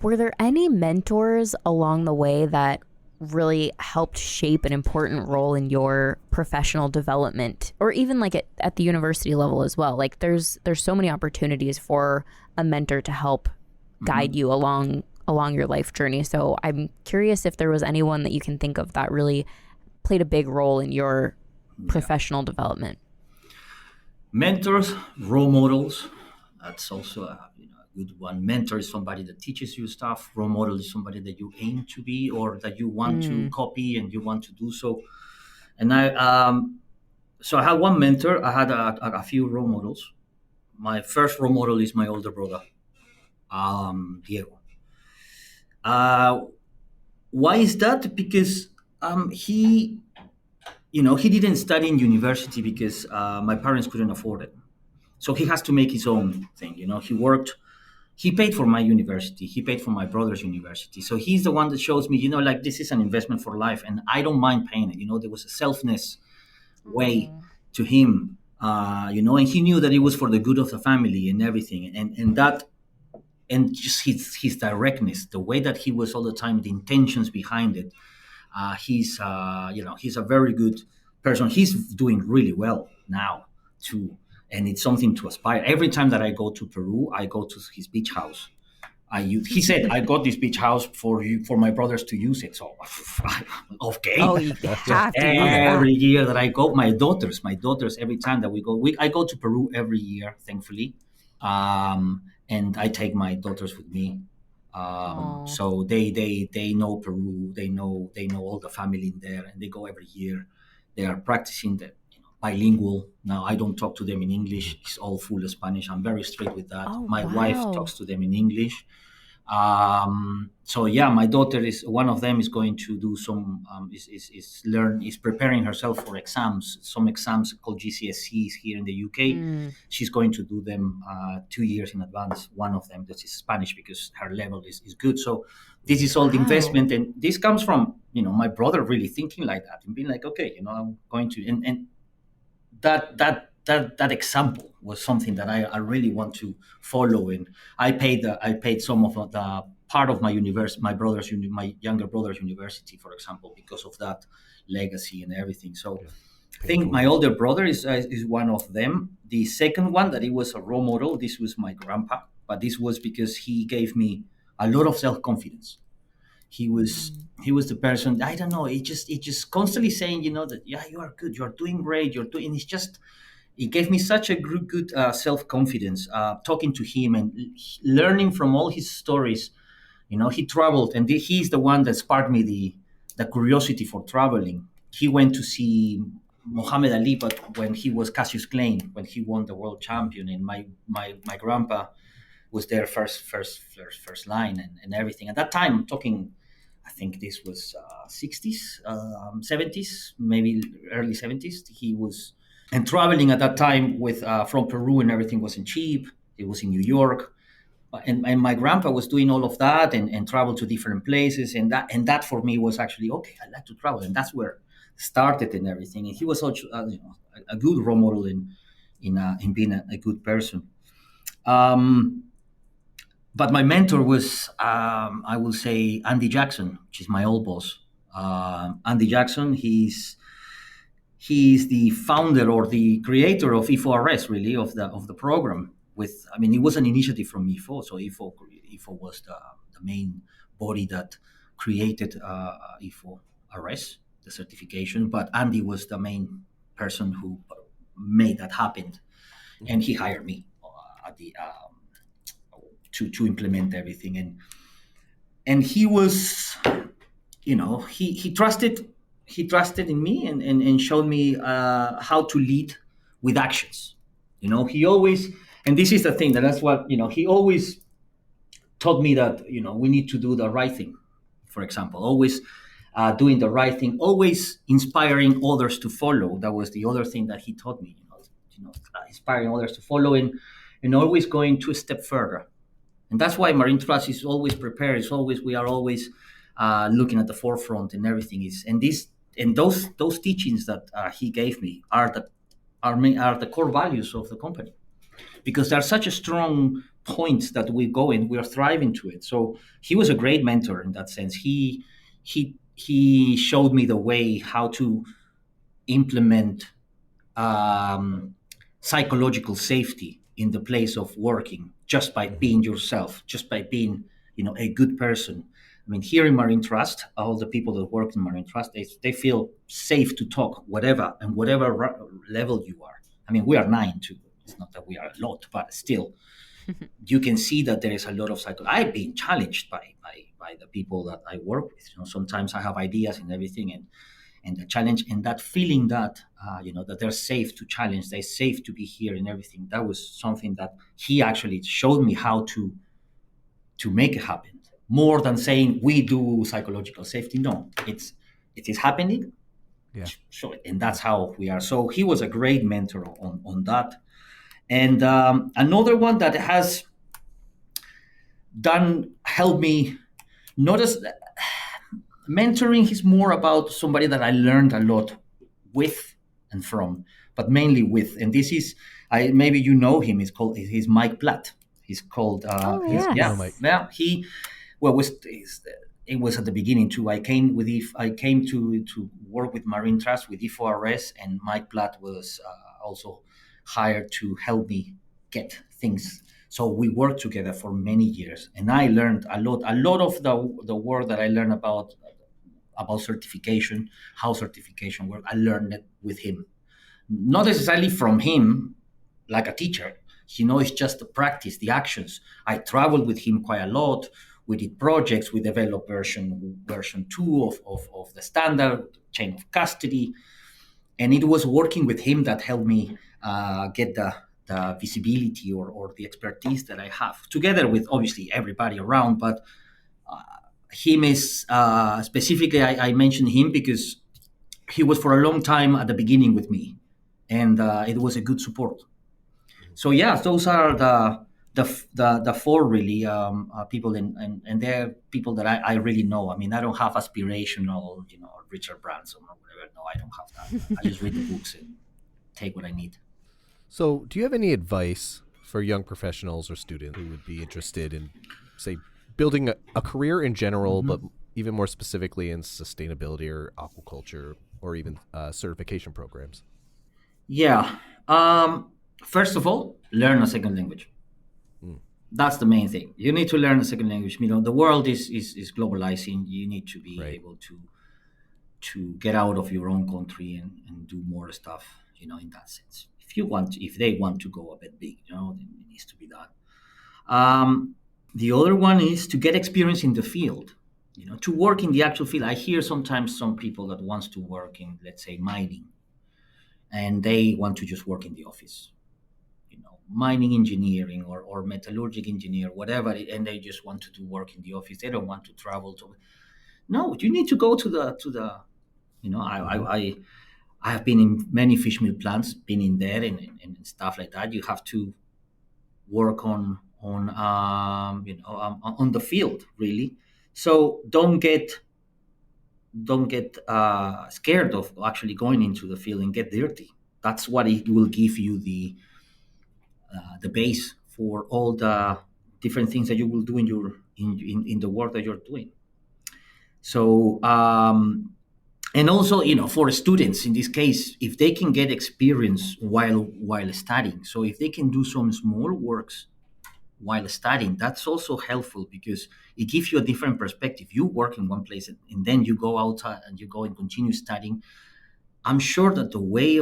were there any mentors along the way that really helped shape an important role in your professional development, or even like at the university level as well? Like there's so many opportunities for a mentor to help guide you along your life journey. So I'm curious if there was anyone that you can think of that really played a big role in your professional development. Mentors, role models, That's also a good one. Mentor is somebody that teaches you stuff. Role model is somebody that you aim to be or that you want to copy and you want to do so. And so I had one mentor. I had a few role models. My first role model is my older brother, Diego. Why is that? Because he didn't study in university because my parents couldn't afford it. So he has to make his own thing. He worked. He paid for my university. He paid for my brother's university. So he's the one that shows me, like this is an investment for life, and I don't mind paying it. There was a selfless way to him, and he knew that it was for the good of the family and everything, and just his directness, the way that he was all the time, the intentions behind it. He's a very good person. He's doing really well now too, and it's something to aspire. Every time that I go to Peru, I go to his beach house. He said, I got this beach house for my brothers to use it. So, okay. Oh, you have to use Every that. year that I go, my daughters, every time that we go, I go to Peru every year, thankfully. And I take my daughters with me. So they know Peru, they know all the family in there, and they go every year. They are practicing the bilingual. Now I don't talk to them in English; it's all full Spanish. I'm very strict with that. Oh, My wife wow. talks to them in English. So yeah, my daughter is one of them is going to do some is preparing herself for exams, some exams called GCSEs here in the UK. She's going to do them 2 years in advance. One of them that is Spanish because her level is good. So this is all the investment, and this comes from my brother really thinking like that and being like, okay, I'm going to and that example was something that I really want to follow. And I paid some of the part of my my younger brother's university, for example, because of that legacy and everything. So I think my older brother is one of them. The second one that he was a role model, this was my grandpa, but this was because he gave me a lot of self-confidence. He was the person, I don't know, it just constantly saying, that yeah, you are good, you're doing great, it gave me such a good self-confidence, talking to him and learning from all his stories. He traveled, and he's the one that sparked me the curiosity for traveling. He went to see Muhammad Ali, but when he was Cassius Clay, when he won the world champion, and my grandpa was there first line and everything. At that time, I'm talking, I think this was 60s, 70s, maybe early 70s. He was, and traveling at that time with from Peru and everything wasn't cheap. It was in New York, and my grandpa was doing all of that and travel to different places, and that for me was actually okay. I like to travel, and that's where it started and everything. And he was such a good role model in being a good person. But my mentor was, I will say, Andy Jackson, which is my old boss. Andy Jackson, he's the founder or the creator of IFO-RS, really, of the program. It was an initiative from IFO, so IFO was the main body that created IFO-RS, the certification. But Andy was the main person who made that happen, and he hired me at the to implement everything. And he was, he trusted in me and showed me how to lead with actions. He always, and this is the thing, that's what, he always taught me that, we need to do the right thing. For example, always doing the right thing, always inspiring others to follow. That was the other thing that he taught me, inspiring others to follow and always going to a step further. And that's why Marine Trust is always prepared. We are always looking at the forefront and everything and those teachings that he gave me are the core values of the company, because they're such a strong point that we are thriving to it. So he was a great mentor in that sense. He showed me the way how to implement psychological safety in the place of working, just by being yourself, just by being, a good person. Here in Marine Trust, all the people that work in Marine Trust, they feel safe to talk whatever level you are. We are 9 too. It's not that we are a lot, but still, you can see that there is a lot of I've been challenged by the people that I work with. Sometimes I have ideas and everything, and the challenge and that feeling that that they're safe to challenge, they're safe to be here and everything. That was something that he actually showed me how to make it happen. More than saying we do psychological safety. No, it is happening. Yeah. So, and that's how we are. So he was a great mentor on that. And another one that has helped me notice that mentoring is more about somebody that I learned a lot with and from, but mainly with. And this is, maybe you know him. He's Mike Platt. He's called. Yes. Yeah, Oh, Mike. yeah. It was at the beginning too. I came to work with Marine Trust with IFORS, and Mike Platt was also hired to help me get things. So we worked together for many years, and I learned a lot. A lot of the work that I learned about certification, how certification works, I learned it with him. Not necessarily from him, like a teacher. It's just the practice, the actions. I traveled with him quite a lot. We did projects. We developed version 2 of the standard chain of custody. And it was working with him that helped me get the visibility or the expertise that I have, together with obviously everybody around. But him is specifically, I mentioned him because he was for a long time at the beginning with me, and it was a good support. So yeah, those are the four really people, and they're people that I really know. I mean, I don't have aspirational, Richard Branson or whatever. No, I don't have that. I just read the books and take what I need. So, do you have any advice for young professionals or students who would be interested in, say, building a career in general, but even more specifically in sustainability or aquaculture or even certification programs? Yeah. First of all, learn a second language. That's the main thing. You need to learn a second language. The world is globalizing. You need to be able to get out of your own country and do more stuff, in that sense. If they want to go a bit big, then it needs to be done. The other one is to get experience in the field, to work in the actual field. I hear sometimes some people that wants to work in, let's say, mining, and they want to just work in the office, mining engineering or metallurgic engineer, whatever, and they just want to do work in the office. They don't want to travel to. No, you need to go to the. I have been in many fish meal plants, been in there and stuff like that. You have to work on the field, really. So don't get scared of actually going into the field and get dirty. That's what it will give you the base for all the different things that you will do in the work that you're doing. So and also, for students in this case, if they can get experience while studying, so if they can do some small works while studying, that's also helpful because it gives you a different perspective. You work in one place and then you go outside and you go and continue studying. I'm sure that the way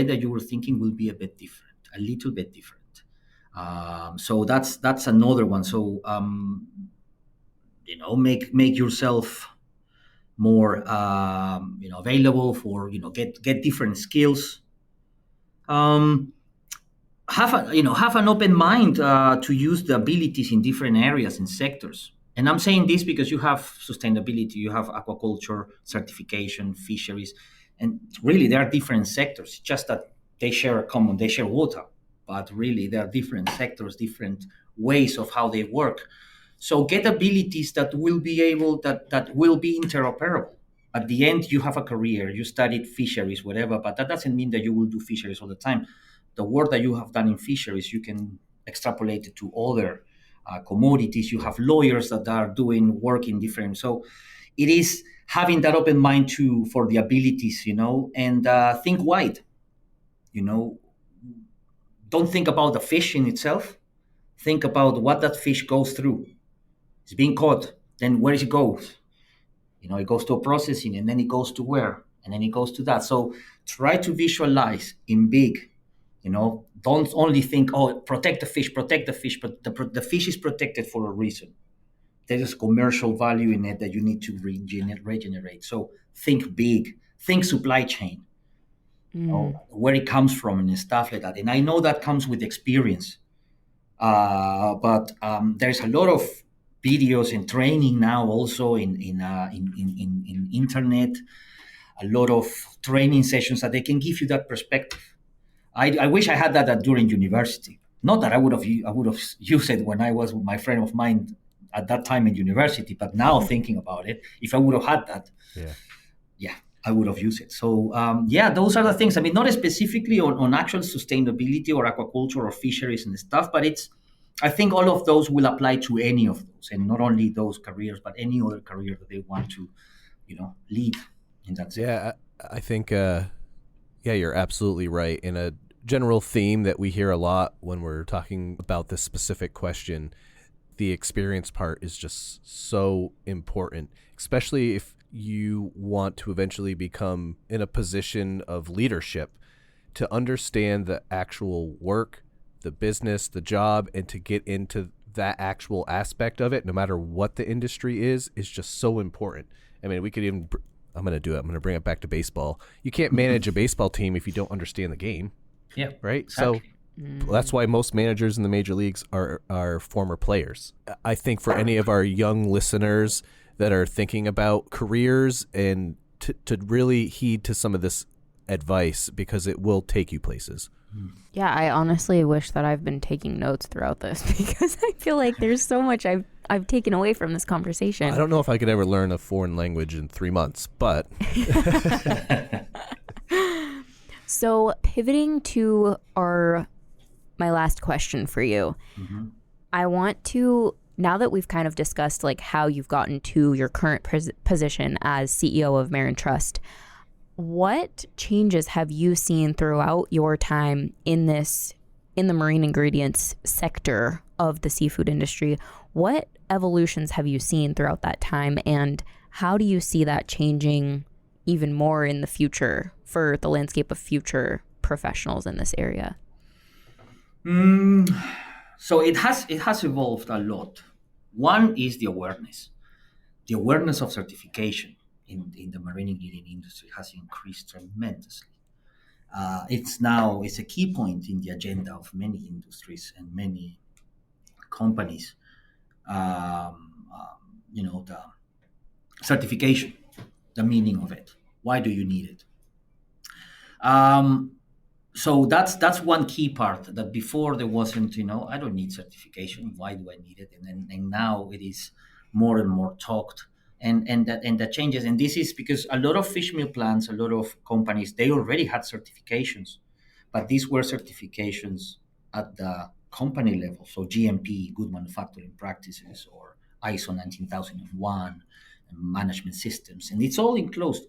that you were thinking will be a little bit different. So that's another one. So make yourself more available for get different skills. Have an open mind to use the abilities in different areas and sectors. And I'm saying this because you have sustainability, you have aquaculture, certification, fisheries, and really there are different sectors. It's just that they share water, but really there are different sectors, different ways of how they work. So get abilities that will be interoperable. At the end, you have a career, you studied fisheries, whatever, but that doesn't mean that you will do fisheries all the time. The work that you have done in fisheries, you can extrapolate it to other commodities. You have lawyers that are doing work in different. So it is having that open mind for the abilities, and think wide. Don't think about the fish in itself. Think about what that fish goes through. It's being caught. Then where does it go? It goes to a processing, and then it goes to where? And then it goes to that. So try to visualize in big Don't only think, oh, protect the fish, but the fish is protected for a reason. There is commercial value in it that you need to regenerate. So think big, think supply chain, where it comes from and stuff like that. And I know that comes with experience. But there's a lot of videos and training now also in internet, a lot of training sessions that they can give you that perspective. I wish I had that during university. Not that I would have used it when I was with my friend of mine at that time in university, but now thinking about it, if I would have had that, yeah, I would have used it. So those are the things. I mean, not specifically on actual sustainability or aquaculture or fisheries and stuff, but I think all of those will apply to any of those, and not only those careers, but any other career that they want to, lead in that sense. Yeah, I think, you're absolutely right. In a general theme that we hear a lot when we're talking about this specific question, the experience part is just so important, especially if you want to eventually become in a position of leadership, to understand the actual work, the business, the job, and to get into that actual aspect of it, no matter what the industry is just so important. I mean, we could even, I'm going to do it. I'm going to bring it back to baseball. You can't manage a baseball team if you don't understand the game. Yeah. Right. Exactly. So that's why most managers in the major leagues are former players. I think for any of our young listeners that are thinking about careers, and to really heed to some of this advice, because it will take you places. Yeah, I honestly wish that I've been taking notes throughout this, because I feel like there's so much I've taken away from this conversation. I don't know if I could ever learn a foreign language in 3 months, but So pivoting to my last question for you, I want to, now that we've kind of discussed like how you've gotten to your current position as CEO of Marin Trust, what changes have you seen throughout your time in the marine ingredients sector of the seafood industry? What evolutions have you seen throughout that time, and how do you see that changing even more in the future for the landscape of future professionals in this area? So it has evolved a lot. One is the awareness of certification in the marine ingredient industry has increased tremendously. It's a key point in the agenda of many industries and many companies. The certification, the meaning of it. Why do you need it? So that's one key part, that before there wasn't, I don't need certification. Why do I need it? And now it is more and more talked, and that changes. And this is because a lot of fish meal plants, a lot of companies, they already had certifications, but these were certifications at the company level. So GMP, Good Manufacturing Practices, or ISO 19001, management systems, and it's all enclosed.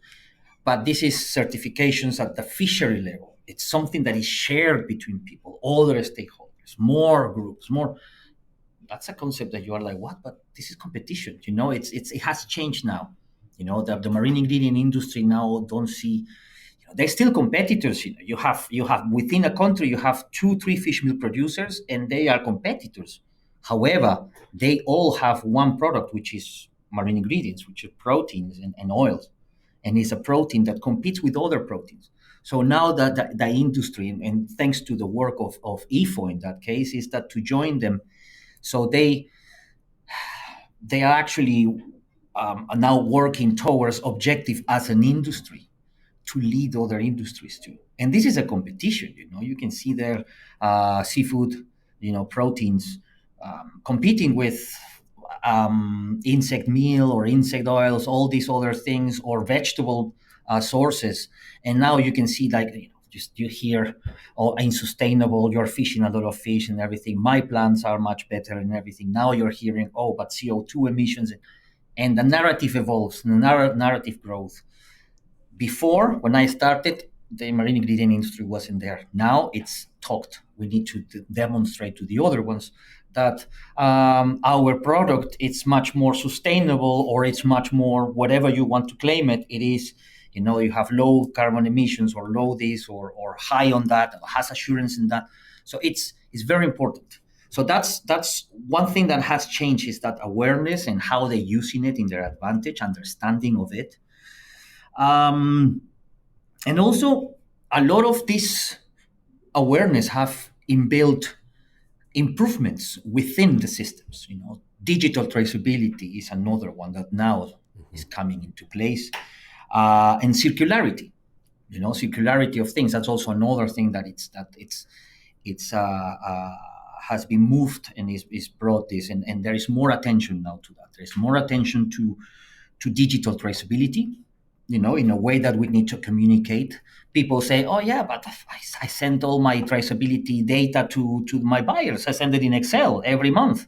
But this is certifications at the fishery level. It's something that is shared between people, all their stakeholders, more groups, more. That's a concept that you are like, what? But this is competition. It has changed now. The marine ingredient industry now don't see. They're still competitors. You have within a country, you have 2-3 fish meal producers, and they are competitors. However, they all have one product, which is marine ingredients, which are proteins and oils. And it's a protein that competes with other proteins. So now the industry, and thanks to the work of IFO in that case, is that to join them, so they are actually now working towards objective as an industry to lead other industries too. And this is a competition. You can see there seafood, proteins competing with insect meal or insect oils, all these other things, or vegetable sources. And now you can see, like, you hear, oh, insustainable, you're fishing a lot of fish and everything. My plants are much better and everything. Now you're hearing, oh, but CO2 emissions. And the narrative evolves, the narrative growth. Before, when I started, the marine ingredient industry wasn't there. Now it's talked. We need to demonstrate to the other ones that our product, it's much more sustainable, or it's much more, whatever you want to claim it, it is, You have low carbon emissions or low this or high on that, has assurance in that. So it's very important. So that's one thing that has changed, is that awareness and how they're using it in their advantage, understanding of it. And also a lot of this awareness have inbuilt improvements within the systems. Digital traceability is another one that now is coming into place, and circularity. Circularity of things. That's also another thing that it's has been moved and is brought this, and there is more attention now to that. There's more attention to digital traceability. In a way that we need to communicate. People say, "Oh yeah, but I send all my traceability data to my buyers. I send it in Excel every month."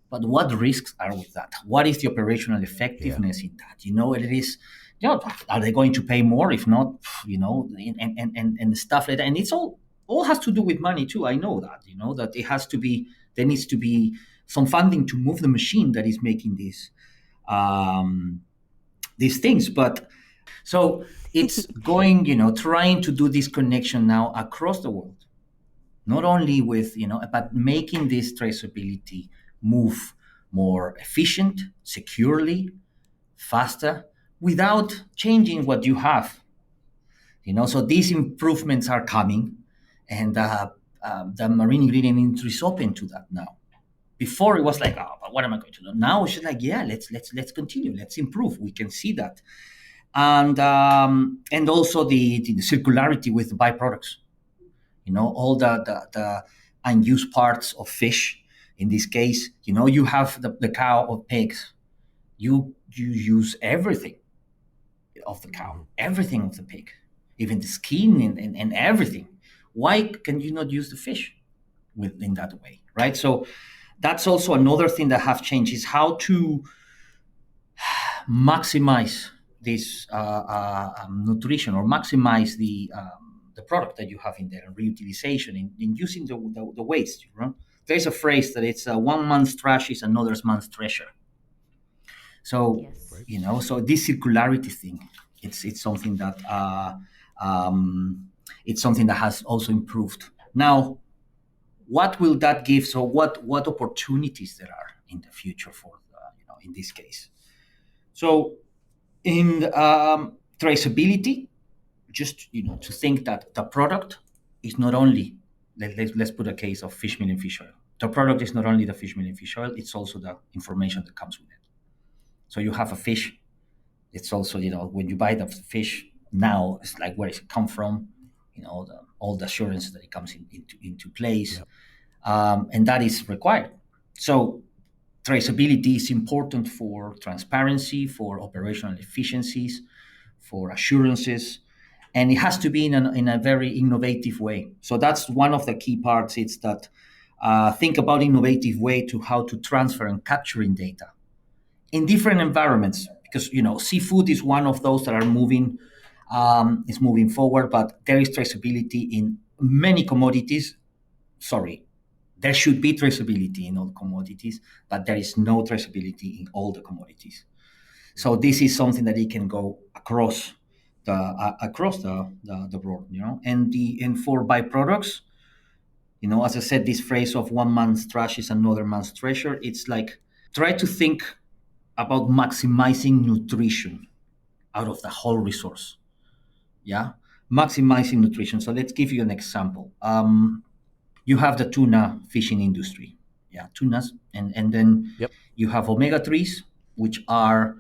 But what risks are with that? What is the operational effectiveness in that? It is. Are they going to pay more? If not, and stuff like that. And it's all has to do with money too. I know that. That it has to be. There needs to be some funding to move the machine that is making these things. But so it's going, trying to do this connection now across the world, not only with, but making this traceability move more efficient, securely, faster, without changing what you have. So these improvements are coming, and the marine ingredient industry is open to that now. Before it was like, "Oh, but what am I going to do?" Now it's just like, yeah, let's continue, let's improve. We can see that, and also the circularity with the byproducts. All the unused parts of fish. In this case, you have the cow or pigs. You use everything of the cow, everything of the pig, even the skin and everything. Why can you not use the fish in that way, right? So that's also another thing that have changed, is how to maximize this nutrition, or maximize the product that you have in there, and reutilization in using the waste. There's a phrase that it's one man's trash is another man's treasure. So so this circularity thing, it's something that has also improved. Now, what will that give? So what opportunities there are in the future for in this case? So in traceability, just to think that the product is not only, let's put a case of fish meal and fish oil. The product is not only the fish meal and fish oil; it's also the information that comes with it. So you have a fish. It's also when you buy the fish now, it's like, where does it come from? All the assurance that it comes into place. Yep. And that is required. So traceability is important for transparency, for operational efficiencies, for assurances, and it has to be in a very innovative way. So that's one of the key parts. It's that think about innovative way to how to transfer and capturing data in different environments, because seafood is one of those that are moving forward, but there is traceability in many commodities. There should be traceability in all commodities, but there is no traceability in all the commodities. So this is something that it can go across the board, and for byproducts, as I said, this phrase of one man's trash is another man's treasure. It's like, try to think about maximizing nutrition out of the whole resource. Yeah, maximizing nutrition. So let's give you an example. You have the tuna fishing industry. Yeah, tunas. And then you have omega-3s, which are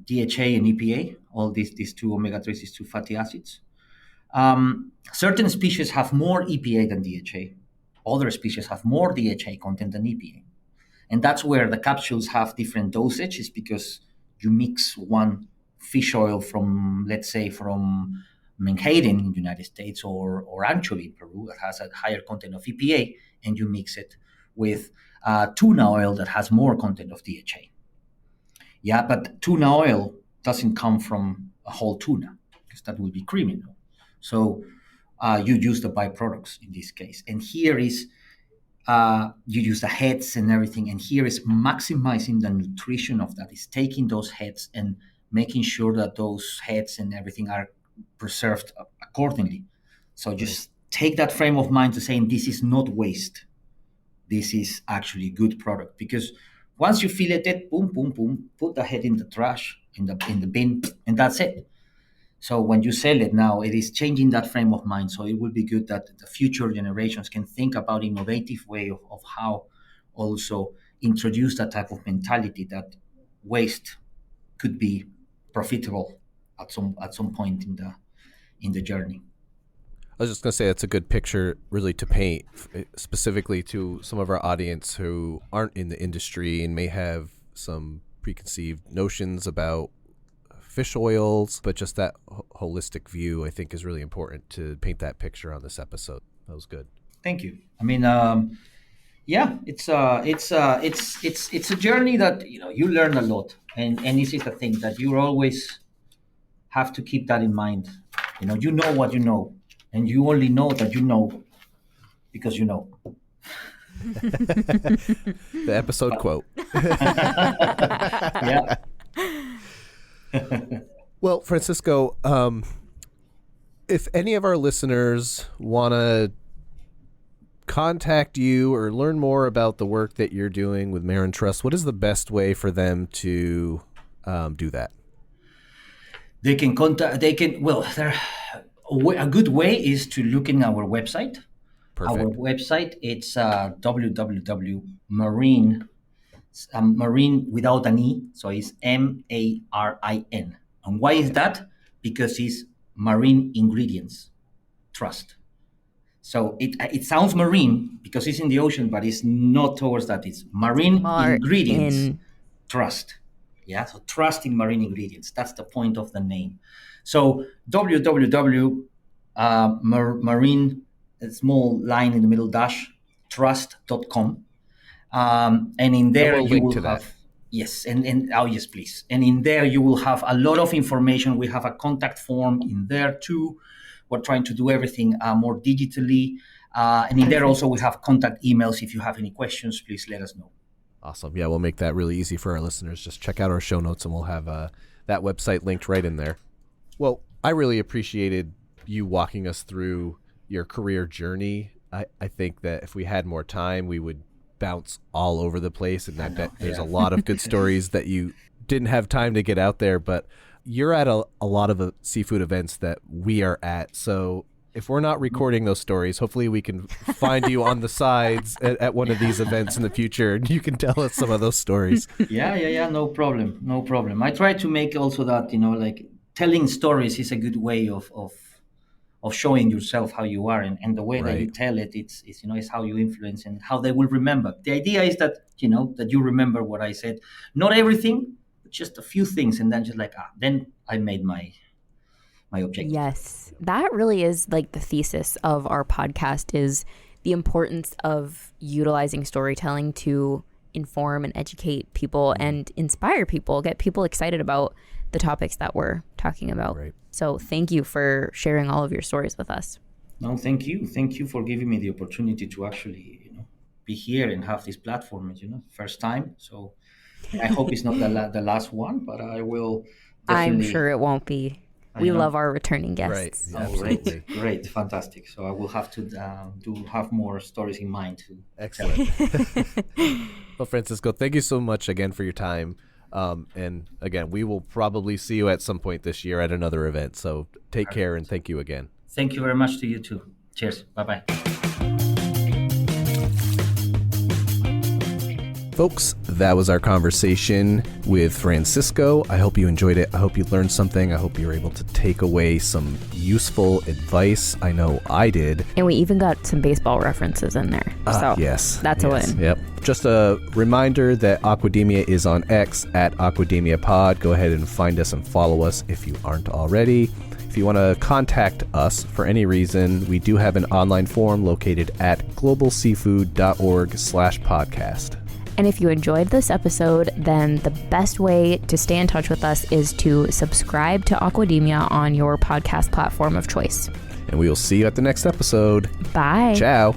DHA and EPA, all these two omega-3s, these two fatty acids. Certain species have more EPA than DHA. Other species have more DHA content than EPA. And that's where the capsules have different dosages, because you mix one fish oil from, let's say, from menhaden in the United States or anchovy in Peru that has a higher content of EPA, and you mix it with tuna oil that has more content of DHA. Yeah, but tuna oil doesn't come from a whole tuna, because that would be criminal. So you use the byproducts in this case. And here is, you use the heads and everything. And here is maximizing the nutrition of that, is taking those heads and making sure that those heads and everything are preserved accordingly. So just take that frame of mind to saying this is not waste. This is actually good product, because once you feel it, boom, boom, boom, put the head in the trash, in the bin, and that's it. So when you sell it now, it is changing that frame of mind. So it will be good that the future generations can think about innovative way of how also introduce that type of mentality that waste could be profitable at some point in the journey. I was just going to say it's a good picture really to paint specifically to some of our audience who aren't in the industry and may have some preconceived notions about fish oils, but just that holistic view I think is really important to paint that picture on this episode. That was good. Thank you. I mean, yeah, it's a journey that you learn a lot, and this is the thing that you always have to keep that in mind. You know what you know, and you only know that you know because you know. The episode quote. Yeah. Well, Francisco, if any of our listeners want to contact you or learn more about the work that you're doing with Marin Trust, what is the best way for them to do that? They can contact. A good way is to look in our website. Perfect. Our website, it's www.marin, Marin without an E, so it's MARIN. And why is that? Because it's marine ingredients trust. So it sounds marine because it's in the ocean, but it's not towards that. It's marine ingredients trust. Yeah, so trust in marine ingredients. That's the point of the name. So www.marine, small line in the middle dash, trust.com. And in there you will have, yes, and oh yes, please. And in there you will have a lot of information. We have a contact form in there too. We're trying to do everything more digitally. And in there also we have contact emails. If you have any questions, please let us know. Awesome. Yeah, we'll make that really easy for our listeners. Just check out our show notes and we'll have that website linked right in there. Well, I really appreciated you walking us through your career journey. I think that if we had more time, we would bounce all over the place. And I bet there's a lot of good stories that you didn't have time to get out there. But you're at a lot of the seafood events that we are at. So if we're not recording those stories, hopefully we can find you on the sides at one of these events in the future and you can tell us some of those stories. Yeah. No problem. I try to make also that, like telling stories is a good way of showing yourself how you are, and the way that you tell it, it's how you influence and how they will remember. The idea is that, that you remember what I said, not everything, but just a few things, and then just like, then I made my objective. Yes, that really is like the thesis of our podcast, is the importance of utilizing storytelling to inform and educate people and inspire people, get people excited about the topics that we're talking about. Right. So thank you for sharing all of your stories with us. No, thank you. Thank you for giving me the opportunity to actually, be here and have this platform, first time. So I hope it's not the last one, but I will definitely. I'm sure it won't be. We love our returning guests. Right. Yeah, great, fantastic. So I will have to have more stories in mind too. Excellent. Well, Francisco, thank you so much again for your time. And again, we will probably see you at some point this year at another event. So take care and thank you again. Thank you very much to you too. Cheers. Bye-bye. Folks, that was our conversation with Francisco. I hope you enjoyed it. I hope you learned something. I hope you were able to take away some useful advice. I know I did. And we even got some baseball references in there. So yes, that's a win. Yep. Just a reminder that Aquademia is on X at Aquademia Pod. Go ahead and find us and follow us if you aren't already. If you want to contact us for any reason, we do have an online form located at globalseafood.org/podcast. And if you enjoyed this episode, then the best way to stay in touch with us is to subscribe to Aquademia on your podcast platform of choice. And we will see you at the next episode. Bye. Ciao.